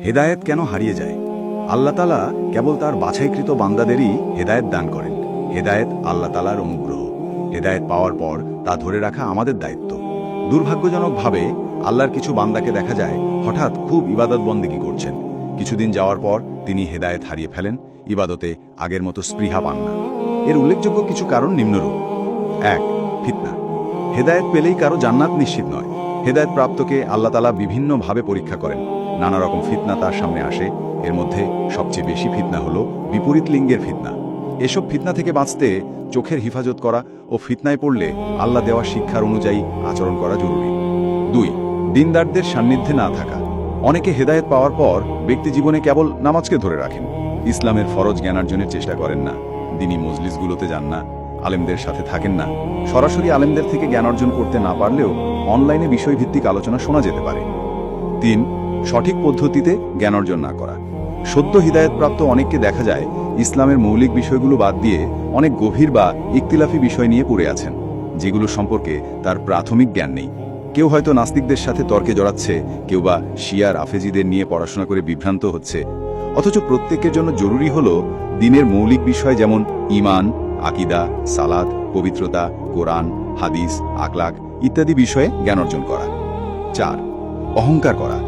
হেদায়েত কেন হারিয়ে যায়? আল্লাহ তাআলা কেবল তার বাছাইকৃত বান্দাদেরই হেদায়েত দান করেন। হেদায়েত আল্লাহ তাআলার অনুগ্রহ। হেদায়েত পাওয়ার পর তা ধরে রাখা আমাদের দায়িত্ব। দুর্ভাগ্যজনকভাবে আল্লাহর কিছু বান্দাকে দেখা যায় হঠাৎ খুব ইবাদত বন্দেগী করছেন, কিছুদিন যাওয়ার পর তিনি হেদায়েত হারিয়ে ফেলেন, ইবাদতে আগের মতো স্পৃহা পান না। এর উল্লেখযোগ্য কিছু কারণ নিম্নরূপ। ১. ফিতনা। হেদায়েত পেলেই কারো জান্নাত নিশ্চিত নয়। হেদায়েত প্রাপ্তকে আল্লাহ তাআলা বিভিন্নভাবে পরীক্ষা করেন। নানা রকম ফিতনা তার সামনে আসে। এর মধ্যে সবচেয়ে বেশি ফিতনা হলো বিপরীত লিঙ্গের ফিতনা। এসব ফিতনা থেকে বাঁচতে চোখের হিফাজত করা ও ফিতনায় পড়লে আল্লাহ দেওয়া শিক্ষার অনুযায়ী আচরণ করা জরুরি। 2. দিনদারদের সান্নিধ্যে না থাকা। অনেকে হেদায়েত পাওয়ার পর ব্যক্তি জীবনে কেবল নামাজকে ধরে রাখেন, ইসলামের ফরজ জ্ঞানার্জনের চেষ্টা করেন না, দিনী মজলিসগুলোতে যান না, আলেমদের সাথে থাকেন না। সরাসরি আলেমদের থেকে জ্ঞান অর্জন করতে না পারলেও অনলাইনে বিষয়ভিত্তিক আলোচনা শোনা যেতে পারে। 3. সঠিক পদ্ধতিতে জ্ঞান অর্জন না করা। সদ্য হিদায়তপ্রাপ্ত অনেককে দেখা যায় ইসলামের মৌলিক বিষয়গুলো বাদ দিয়ে অনেক গভীর বা ইখতিলাফি বিষয় নিয়ে পড়ে আছেন, যেগুলো সম্পর্কে তার প্রাথমিক জ্ঞান নেই। কেউ হয়তো নাস্তিকদের সাথে তর্কে জড়াচ্ছে, কেউ বা শিয়া রাফেজিদের নিয়ে পড়াশোনা করে বিভ্রান্ত হচ্ছে। অথচ প্রত্যেকের জন্য জরুরি হলো দ্বীনের মৌলিক বিষয় যেমন ঈমান, আকীদা, সালাত, পবিত্রতা, কোরআন, হাদিস, আখলাক ইত্যাদি বিষয়ে জ্ঞান অর্জন করা। 4. অহংকার করা।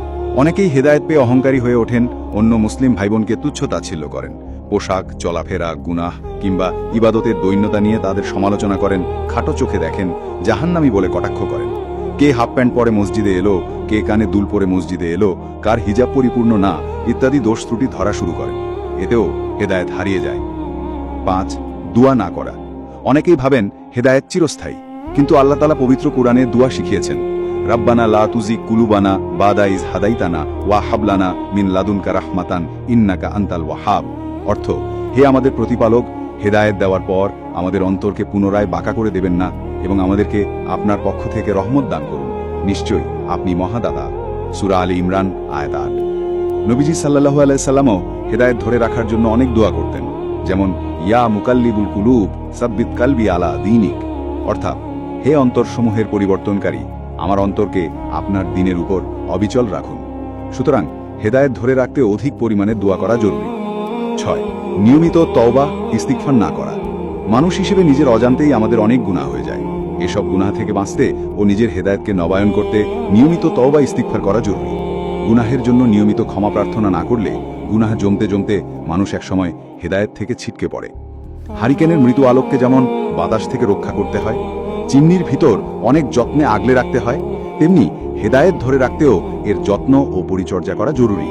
অনেকেই হেদায়েত পেয়ে অহংকারী হয়ে ওঠেন, অন্য মুসলিম ভাইবোনকে তুচ্ছ তাচ্ছিল্য করেন। পোশাক, চলাফেরা, গুনাহ কিংবা ইবাদতের দৈন্যতা নিয়ে তাদের সমালোচনা করেন, খাটো চোখে দেখেন, জাহান্নামী বলে কটাক্ষ করেন। কে হাফ প্যান্ট পরে মসজিদে এলো, কে কানে দুল পরে মসজিদে এলো, কার হিজাব পরিপূর্ণ না ইত্যাদি দোষ ত্রুটি ধরা শুরু করেন। এতেও হেদায়েত হারিয়ে যায়। 5. দুয়া না করা। অনেকেই ভাবেন হেদায়েত চিরস্থায়ী, কিন্তু আল্লাহ তাআলা পবিত্র কোরআনে দুয়া শিখিয়েছেন, রাব্বানা লা তুজিগ কুলুবানা বাদা ইজ হাদাইতানা ওয়া হাবলানা মিন লাদুনকা রাহমাতান ইন্নাকা আনতাল ওয়াহাব। অর্থ, হে আমাদের প্রতিপালক, হেদায়েত দেওয়ার পর আমাদের অন্তরকে পুনরায় বাঁকা করে দেবেন না এবং আমাদেরকে আপনার পক্ষ থেকে রহমত দান করুন, নিশ্চয়ই আপনি মহাদাতা। সূরা আলী ইমরান আয়াত 8। নবীজি সাল্লাল্লাহু আলাইহি সাল্লামও হেদায়েত ধরে রাখার জন্য অনেক দোয়া করতেন, যেমন ইয়া মুকাল্লিবুল কুলুব সাব্বিত কালবি আলা দীনিক, অর্থাৎ হে অন্তরসমূহের পরিবর্তনকারী, আমার অন্তরকে আপনার দ্বীনের উপর অবিচল রাখুন। সুতরাং হেদায়েত ধরে রাখতে অধিক পরিমাণে দোয়া করা জরুরি। 6. নিয়মিত তওবা ইস্তিগফার না করা। মানুষ হিসেবে নিজের অজান্তেই আমাদের অনেক গুনাহ হয়ে যায়। এসব গুনাহ থেকে বাঁচতে ও নিজের হেদায়েতকে নবায়ন করতে নিয়মিত তওবা ইস্তিগফার করা জরুরি। গুনাহের জন্য নিয়মিত ক্ষমা প্রার্থনা না করলে গুনাহ জমতে জমতে মানুষ একসময় হেদায়েত থেকে ছিটকে পড়ে। হারিকেনের মৃদু আলোককে যেমন বাতাস থেকে রক্ষা করতে হয়, চিমনির ভিতর অনেক যত্নে আগলে রাখতে হয়, তেমনি হেদায়েত ধরে রাখতেও এর যত্ন ও পরিচর্যা করা জরুরি।